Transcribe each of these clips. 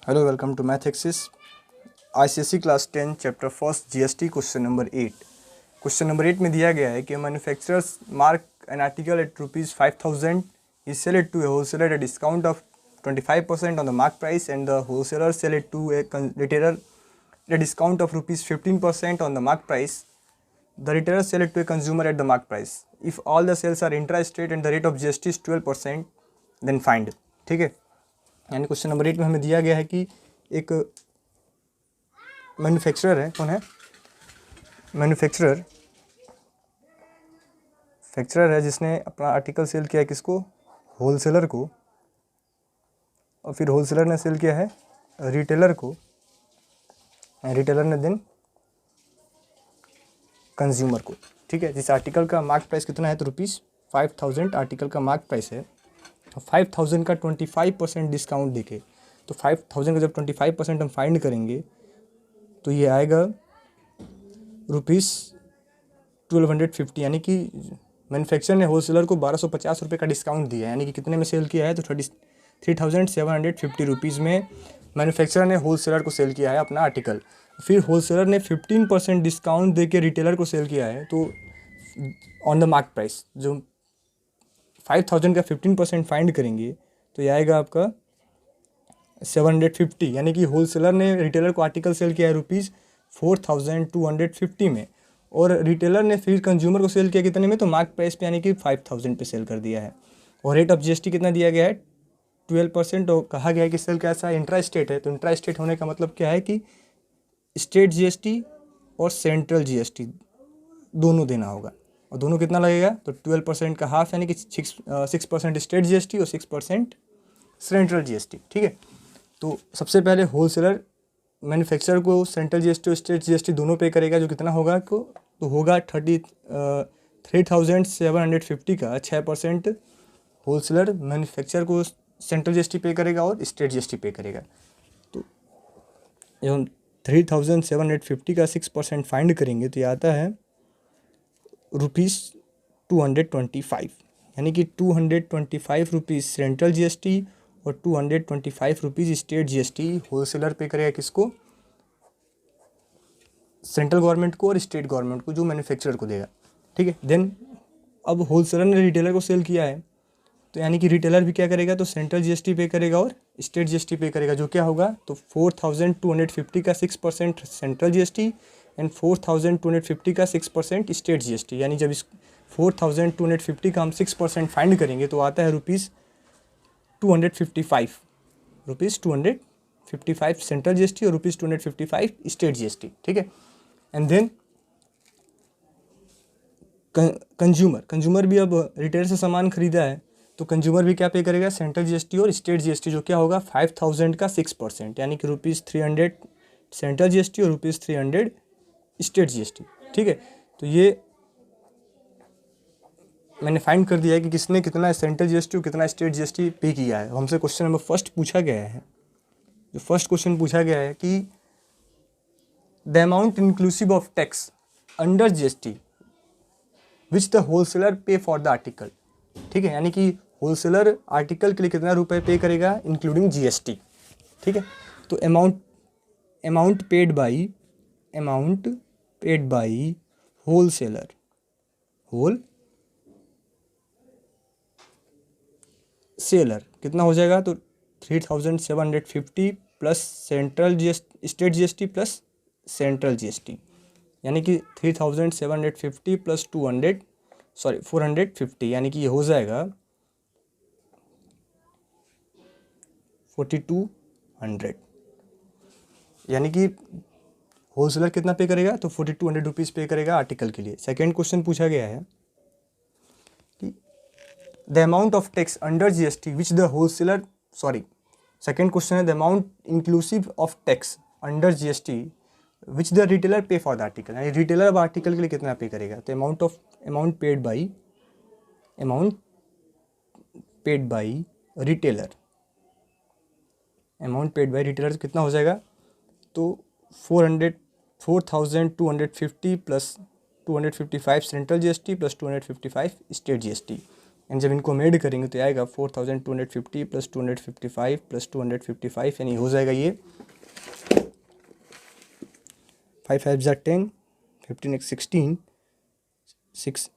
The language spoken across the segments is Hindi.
Hello, welcome to Math Axis. ICSE class 10 chapter first GST question number 8. Question number 8 में दिया गया है कि manufacturers mark an article at ₹5,000, he sell it to a wholesaler at a discount of 25% on the mark price, and the wholesaler sell it to a retailer at a discount of ₹15% on the mark price. The retailer sell it to a consumer at the mark price. If all the sales are intra-state and the rate of GST is 12%, then find. ठीक है, यानी क्वेश्चन नंबर 8 में हमें दिया गया है कि एक मैन्युफैक्चरर है. कौन है? मैन्युफैक्चरर है जिसने अपना आर्टिकल सेल किया है किसको? होलसेलर को, और फिर होलसेलर ने सेल किया है रिटेलर को, रिटेलर ने देन कंज्यूमर को. ठीक है, जिस आर्टिकल का मार्क प्राइस कितना है तो ₹5,000 आर्टिकल का मार्क प्राइस है. 5,000 का 25% डिस्काउंट देके, तो 5,000 का जब 25% हम फाइंड करेंगे तो ये आएगा ₹1250. यानी कि मैन्युफैक्चर ने होलसेलर को ₹1250 का डिस्काउंट दिया है. यानी कि कितने में सेल किया है तो ₹3,750 में मैन्युफैक्चरर ने होलसेलर को सेल किया है अपना आर्टिकल. फिर होलसेलर ने 15% डिस्काउंट देके रिटेलर को सेल किया है. तो ऑन द मार्क प्राइस जो 5,000 का 15% फाइंड करेंगे तो ये आएगा आपका 750. यानी कि होलसेलर ने रिटेलर को आर्टिकल सेल किया है ₹4,250 में, और रिटेलर ने फिर कंज्यूमर को सेल किया कितने में तो मार्क प्राइस पे, यानी कि 5,000 पे सेल कर दिया है. और रेट ऑफ GST कितना दिया गया है? 12%. और कहा गया है कि सेल कैसा है? इंट्रा स्टेट है. तो इंट्रा स्टेट होने का मतलब क्या है कि स्टेट GST और सेंट्रल GST दोनों देना होगा. और दोनों कितना लगेगा तो 12% का हाफ, यानी कि 6% स्टेट GST और 6% सेंट्रल GST. ठीक है, तो सबसे पहले होलसेलर मैन्युफैक्चरर को सेंट्रल GST और स्टेट GST दोनों पे करेगा, जो कितना होगा तो होगा 3,750 का 6% होलसेलर मैन्युफैक्चरर को सेंट्रल GST पे करेगा और स्टेट GST पे करेगा. तो जब हम 3,750 का 6% फाइंड करेंगे तो ये आता है ₹225. यानी कि ₹225 सेंट्रल GST और ₹225 स्टेट GST होलसेलर पे करेगा किसको? सेंट्रल गवर्नमेंट को और स्टेट गवर्नमेंट को, जो मैन्युफैक्चरर को देगा. ठीक है, देन अब होलसेलर ने रिटेलर को सेल किया है, तो यानी कि रिटेलर भी क्या करेगा तो सेंट्रल GST पे करेगा और स्टेट GST पे करेगा, जो क्या होगा तो 4,250 का 6% सेंट्रल GST एंड 4,250 का 6% स्टेट GST. यानी जब इस 4,250 का हम 6% फाइंड करेंगे तो आता है ₹255. ₹255 सेंट्रल GST और ₹255 स्टेट GST. ठीक है, एंड देन कंज्यूमर भी अब रिटेलर से सामान खरीदा है, तो कंज्यूमर भी क्या पे करेगा? सेंट्रल GST और स्टेट GST, जो क्या होगा 5,000 का 6%, यानी कि ₹300 सेंट्रल GST और ₹300 स्टेट GST. ठीक है, तो ये मैंने फाइंड कर दिया है कि किसने कितना सेंट्रल GST और कितना स्टेट GST पे किया है. हमसे क्वेश्चन नंबर फर्स्ट पूछा गया है, जो फर्स्ट क्वेश्चन पूछा गया है कि the amount inclusive of tax under GST which the wholesaler पे फॉर द आर्टिकल. ठीक है, यानी कि होलसेलर आर्टिकल के लिए कितना रुपए पे करेगा इंक्लूडिंग GST. ठीक है, तो अमाउंट पेड बाई होलसेलर कितना हो जाएगा तो 3,750 plus central state GST plus central GST, यानी कि 3,750 प्लस 450, यानी कि ये हो जाएगा 4,200. यानी कि होलसेलर कितना पे करेगा तो 4,200 रुपीज़ पे करेगा आर्टिकल के लिए. सेकेंड क्वेश्चन पूछा गया है कि the amount of tax under GST which the wholesaler second question है the amount inclusive of tax under GST which the retailer pay for the article. यानी रिटेलर अब आर्टिकल के लिए कितना पे करेगा तो अमाउंट पेड बाई रिटेलर कितना हो जाएगा तो 4,250 plus 255 central GST plus 255 state GST. And जब इनको हम ऐड करेंगे तो आएगा 4250 प्लस 255 प्लस 255, यानी हो जाएगा ये 5 5 ज़ा 10, 15 एक 16, 6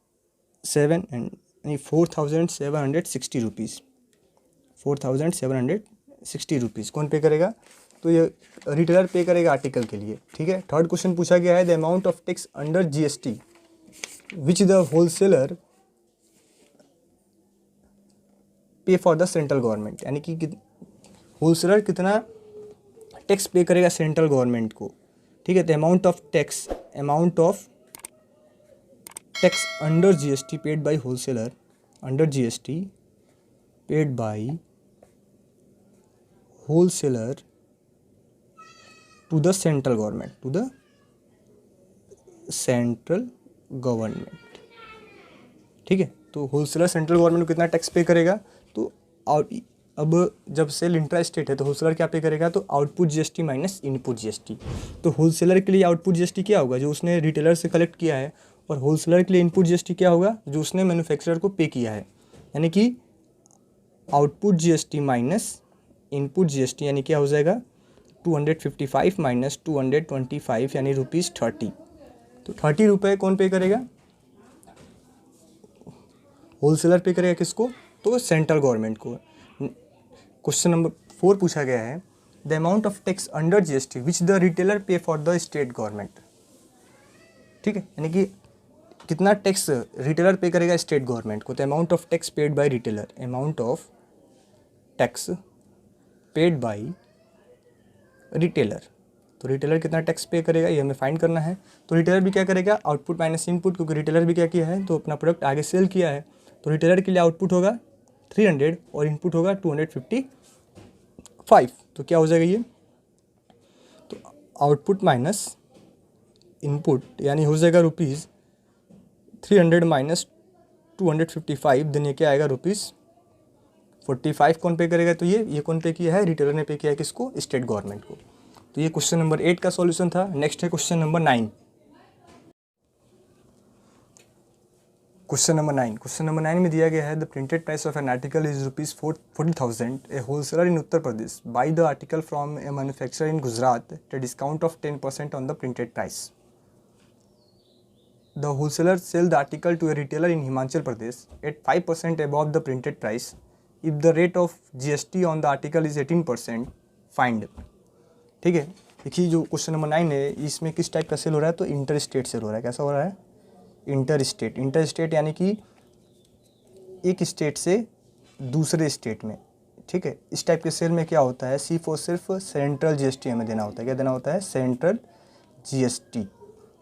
7 एंड यानी 4760 रुपीज़, 4760 रुपीज़ कौन पे करेगा? तो ये रिटेलर पे करेगा आर्टिकल के लिए, ठीक है। थर्ड क्वेश्चन पूछा गया है the amount of tax under GST which the wholesaler पे फॉर द सेंट्रल गवर्नमेंट, यानी कि होलसेलर कितना टैक्स पे करेगा सेंट्रल गवर्नमेंट को, ठीक है। तो amount of tax under GST paid by wholesaler, under GST paid by wholesaler to the central government, ठीक है। तो होलसेलर सेंट्रल गवर्नमेंट को कितना टैक्स पे करेगा? तो अब जब सेल इंट्रा स्टेट है तो होलसेलर क्या पे करेगा? तो output GST minus input GST. तो होलसेलर के लिए आउटपुट जीएसटी क्या होगा? जो उसने रिटेलर से कलेक्ट किया है, और होलसेलर के लिए इनपुट जीएसटी क्या होगा? जो उसने मैन्युफैक्चरर को पे किया है, यानी कि output GST minus input GST, यानी क्या हो जाएगा 255 माइनस 225 यानी ₹30। तो 30 रुपये कौन पे करेगा? होलसेलर पे करेगा किसको? तो सेंट्रल गवर्नमेंट को। क्वेश्चन नंबर 4 पूछा गया है the amount of tax under GST which the retailer pay for the state government, ठीक है, यानी कि कितना टैक्स रिटेलर पे करेगा स्टेट गवर्नमेंट को। तो amount of tax paid by retailer, amount of tax paid by retailer, तो रिटेलर कितना टैक्स पे करेगा ये हमें फाइंड करना है। तो रिटेलर भी क्या करेगा? आउटपुट माइनस इनपुट, क्योंकि रिटेलर भी क्या किया है? तो अपना प्रोडक्ट आगे सेल किया है। तो रिटेलर के लिए आउटपुट होगा 300 और इनपुट होगा 255। तो क्या हो जाएगा ये? तो आउटपुट माइनस इनपुट यानी हो जाएगा ₹300 माइनस 255, देन ये क्या आएगा ₹45 कौन पे करेगा? तो ये कौन पे किया है? रिटेलर ने पे किया है किसको? स्टेट गवर्नमेंट को। तो ये क्वेश्चन नंबर 8 का सॉल्यूशन था। नेक्स्ट है क्वेश्चन नंबर 9। क्वेश्चन नंबर 9 में दिया गया है the printed price of an article is ₹40,000 a wholesaler in Uttar Pradesh buy the article from a manufacturer in Gujarat at discount of 10% on the printed price. The wholesaler sell the article to a retailer in Himachal Pradesh at 5% above the printed price if the rate of GST on the article is 18%, find, ठीक है। देखिए जो क्वेश्चन नंबर 9 है इसमें किस टाइप का सेल हो रहा है? तो इंटर स्टेट सेल हो रहा है। कैसा हो रहा है? इंटर स्टेट यानी कि एक स्टेट से दूसरे स्टेट में, ठीक है। इस टाइप के सेल में क्या होता है? सिर्फ सेंट्रल जीएसटी हमें देना होता है। क्या देना होता है? Central GST.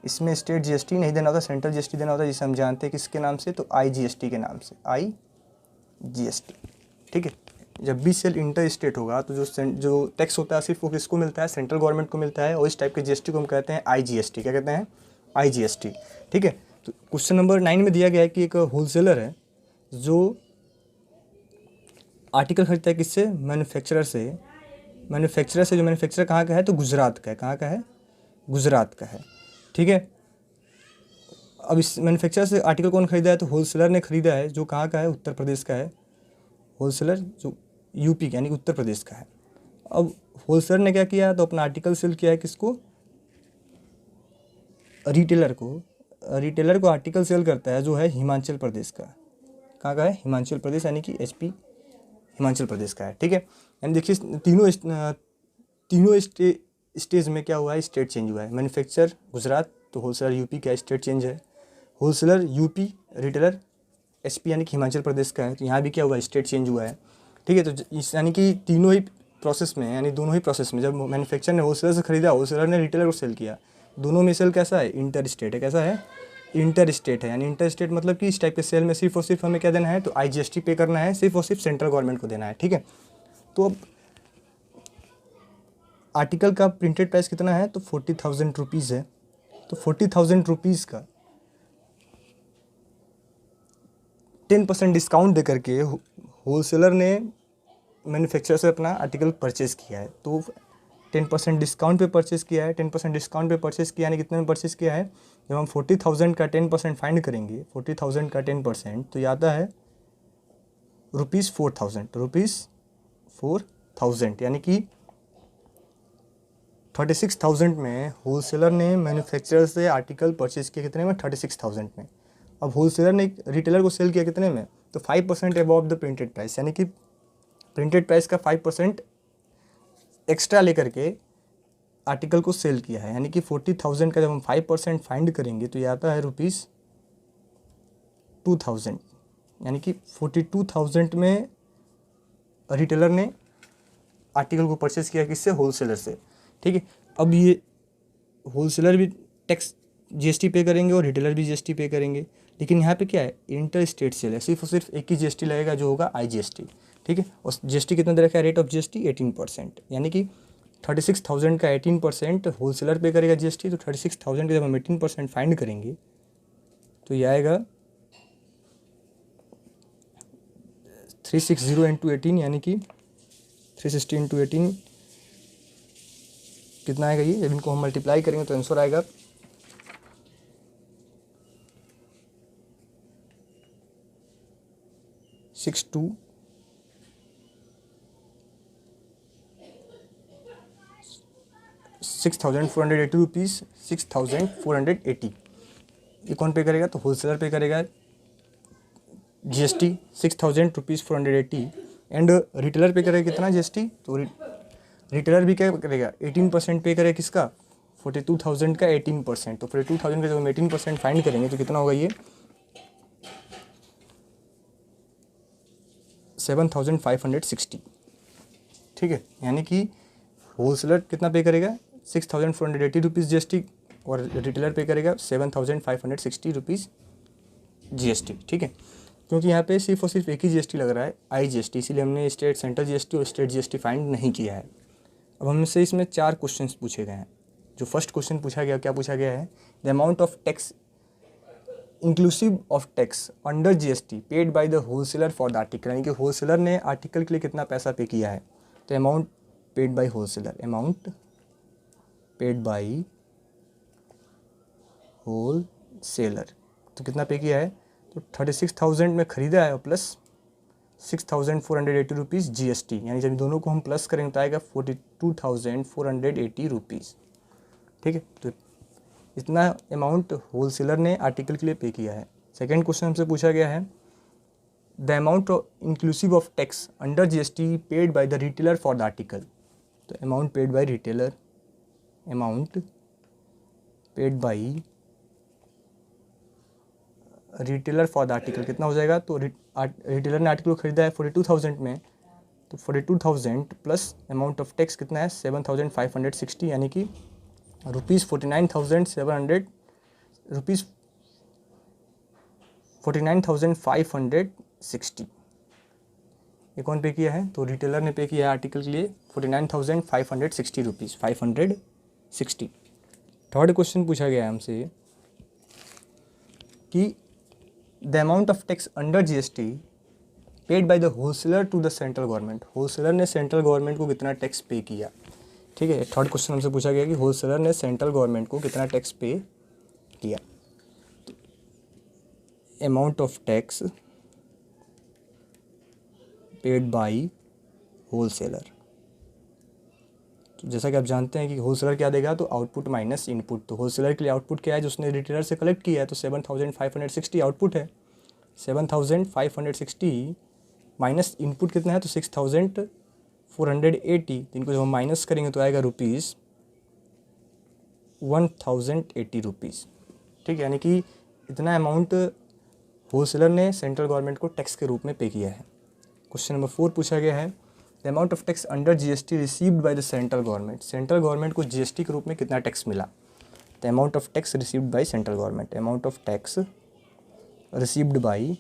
इसमें स्टेट जीएसटी नहीं देना होता, सेंट्रल जीएसटी देना होता है, जिसे हम जानते हैं किसके नाम से? तो आईजीएसटी के नाम से, आईजीएसटी, ठीक है। जब भी सेल इंटर स्टेट होगा तो जो टैक्स होता है सिर्फ वो किसको मिलता है? सेंट्रल गवर्नमेंट को मिलता है। और इस टाइप के जीएसटी को हम कहते हैं आईजीएसटी। क्या कहते हैं? आईजीएसटी, ठीक है। तो क्वेश्चन नंबर 9 में दिया गया है कि एक होलसेलर है जो आर्टिकल खरीदता है किससे? मैन्युफैक्चरर से। जो मैन्युफैक्चरर कहाँ का है? तो गुजरात का है। कहाँ का है? गुजरात का है, ठीक है। अब इस मैन्युफैक्चरर से आर्टिकल कौन खरीदा है? तो होलसेलर ने खरीदा है, जो कहाँ का है? उत्तर प्रदेश का है। होलसेलर जो यूपी यानी कि उत्तर प्रदेश का है। अब होलसेलर ने क्या किया? तो अपना आर्टिकल सेल किया है किसको? रिटेलर को आर्टिकल सेल करता है जो है हिमाचल प्रदेश का। कहाँ का है? हिमाचल प्रदेश, यानी कि एचपी हिमाचल प्रदेश का है, ठीक है। यानी देखिए तीनों स्टेज में क्या हुआ है? स्टेट चेंज हुआ है। मैन्युफैक्चरर गुजरात, तो होलसेलर यूपी का स्टेट चेंज है। होलसेलर यूपी, रिटेलर एचपी यानी कि हिमाचल प्रदेश का है। तो यहाँ भी क्या हुआ है? स्टेट चेंज हुआ है, ठीक है। तो यानी कि तीनों ही प्रोसेस में, यानी दोनों ही प्रोसेस में, जब मैन्युफैक्चरर ने होलसेलर से खरीदा, होलसेलर ने रिटेलर को सेल किया, दोनों में सेल कैसा है? इंटर स्टेट है। कैसा है? इंटर स्टेट है। यानी इंटर स्टेट मतलब कि इस टाइप के सेल में सिर्फ और सिर्फ हमें क्या देना है? तो आईजीएसटी पे करना है, सिर्फ और सिर्फ सेंट्रल गवर्नमेंट को देना है, ठीक है। तो अब आर्टिकल का प्रिंटेड प्राइस कितना है? तो 40,000 रुपीज़ है। तो 40,000 रुपीज़ का 10% डिस्काउंट दे करके होलसेलर ने मैन्युफैक्चरर से अपना आर्टिकल परचेज़ किया है। तो 10% डिस्काउंट पे परचेज़ किया है। 10% डिस्काउंट पे परचेज़ किया यानी कितने में परचेज़ किया है? जब हम 40,000 का 10% फाइंड करेंगे, 40,000 का 10%, तो ये आता है ₹4,000 यानी कि 36,000 में होलसेलर ने मैन्युफैक्चरर से आर्टिकल परचेज किया कितने में, 36,000 में। अब होलसेलर ने रिटेलर को सेल किया कितने में, तो 5% अबव द प्रिंटेड प्राइस, यानी कि प्रिंटेड प्राइस का 5% एक्स्ट्रा लेकर के आर्टिकल को सेल किया है। यानी कि 40,000 का जब हम 5% फाइंड करेंगे तो ये आता है ₹2,000, यानी कि 42,000 में रिटेलर ने आर्टिकल को परचेज किया किससे, होलसेलर से। ठीक है, अब ये होलसेलर भी टैक्स जीएसटी पे करेंगे और रिटेलर भी जीएसटी पे करेंगे, लेकिन यहाँ पे क्या है, इंटर स्टेट सेल है, सिर्फ और सिर्फ एक ही जीएसटी लगेगा जो होगा आईजीएसटी। ठीक है, और जीएसटी कितना दे रखा है, रेट ऑफ जीएसटी 18%, यानी कि 36,000 का 18% होलसेलर पे करेगा जीएसटी। तो 36,000 के जब हम 18% फाइंड करेंगे तो ये आएगा 360 इंटू 18, यानी कि 360 इंटू 18 कितना आएगा ये, जब इनको हम मल्टीप्लाई करेंगे तो आंसर आएगा 6,480 रुपीज़, 6,480। ये कौन पे करेगा, तो होलसेलर पे करेगा जीएसटी 6,480, एंड रिटेलर पे करेगा कितना जीएसटी, तो रिटेलर भी क्या करेगा, 18% पे करेगा किसका, 42,000 का 18%। तो 42,000 का जब हम 18% फाइंड करेंगे तो कितना होगा ये 7,560। ठीक है, यानी कि होलसेलर कितना पे करेगा, 6,480 रुपीज़ जीएसटी, और रिटेलर पे करेगा 7,560 रुपीज़ जीएसटी। ठीक है, क्योंकि यहाँ पे सिर्फ और सिर्फ एक ही जीएसटी लग रहा है, आईजीएसटी, इसीलिए हमने स्टेट सेंट्रल जीएसटी और स्टेट जीएसटी फाइंड नहीं किया है। अब हमसे इसमें 4 क्वेश्चंस पूछे गए हैं। जो फर्स्ट क्वेश्चन पूछा गया, क्या पूछा गया है, the amount of tax inclusive of tax under GST paid by the wholesaler for the article, यानी कि होलसेलर ने आर्टिकल के लिए कितना पैसा पे किया है। तो amount paid by wholesaler, amount paid by wholesaler, तो कितना पे किया है, तो 36,000 में खरीदा है और प्लस 6,480 रुपीज़ जीएसटी, यानी जब दोनों को हम प्लस करेंगे तो आएगा 42,480 रुपीज़। ठीक है, तो इतना अमाउंट होलसेलर ने आर्टिकल के लिए पे किया है। सेकंड क्वेश्चन हमसे पूछा गया है, the amount inclusive of tax under GST paid by the retailer for the article. तो amount paid by retailer, amount paid by retailer for the article कितना हो जाएगा, तो रिटेलर ने आर्टिकल को खरीदा है 42,000 में, तो 42,000 प्लस अमाउंट ऑफ टैक्स कितना है 7,560, यानी कि ₹49,560। ये कौन पे किया है, तो रिटेलर ने पे किया है आर्टिकल के लिए 49,560 रुपीज़, 560। थर्ड क्वेश्चन पूछा गया है हमसे कि the amount of tax under GST paid by the wholesaler to the central government, wholesaler ने सेंट्रल गवर्नमेंट को कितना टैक्स पे किया। ठीक है, थर्ड क्वेश्चन हमसे पूछा गया कि होलसेलर ने सेंट्रल गवर्नमेंट को कितना टैक्स पे किया। Amount of tax paid by wholesaler, तो जैसा कि आप जानते हैं कि होलसेलर क्या देगा, तो आउटपुट माइनस इनपुट। तो होलसेलर के लिए आउटपुट क्या है, जो उसने रिटेलर से कलेक्ट किया है, तो 7,560 आउटपुट है, 7,560 माइनस इनपुट कितना है, तो 6,480। इनको जब हम माइनस करेंगे तो आएगा ₹1,080 रुपीज़। ठीक है, यानी कि इतना अमाउंट होलसेलर ने सेंट्रल गवर्नमेंट को टैक्स के रूप में पे किया है। क्वेश्चन नंबर 4 पूछा गया है, the amount of tax under GST received by the central government, central government को जीएसटी के रूप में कितना टैक्स मिला। The amount of tax received by central government, amount of tax received by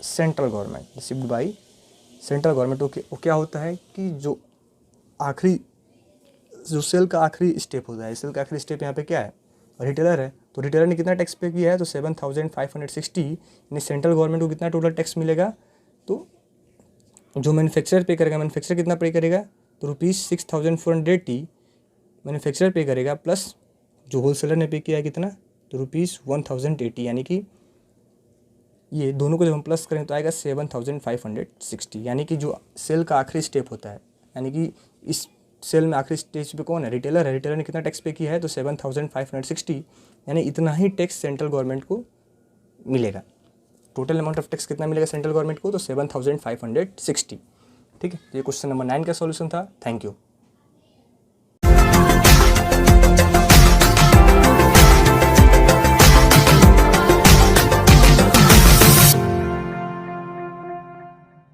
central government, received by central government. वो क्या होता है कि जो सेल का आखिरी स्टेप होता है, सेल का आखिरी स्टेप यहाँ पे क्या है, रिटेलर है। तो रिटेलर ने कितना टैक्स पे किया है, तो 7,560, यानी सेंट्रल गवर्नमेंट को कितना टोटल टैक्स मिलेगा, तो जो मैन्युफैक्चरर पे करेगा, मैन्युफैक्चरर कितना पे करेगा, तो ₹6,480 मैन्युफैक्चरर पे करेगा, प्लस जो होलसेलर ने पे किया है कितना, तो ₹1,080, यानी कि ये दोनों को जब हम प्लस करें तो आएगा 7,560, यानी कि जो सेल का आखिरी स्टेप होता है, यानी कि इस सेल में आखिरी स्टेज पे कौन है, रिटेलर है। रिटेलर ने कितना टैक्स पे किया है, तो 7,560, यानी इतना ही टैक्स सेंट्रल गवर्नमेंट को मिलेगा। टोटल अमाउंट ऑफ टैक्स कितना मिलेगा सेंट्रल गवर्नमेंट को, तो 7,560। ठीक है, ये क्वेश्चन नंबर 9 का सॉल्यूशन था। Thank you.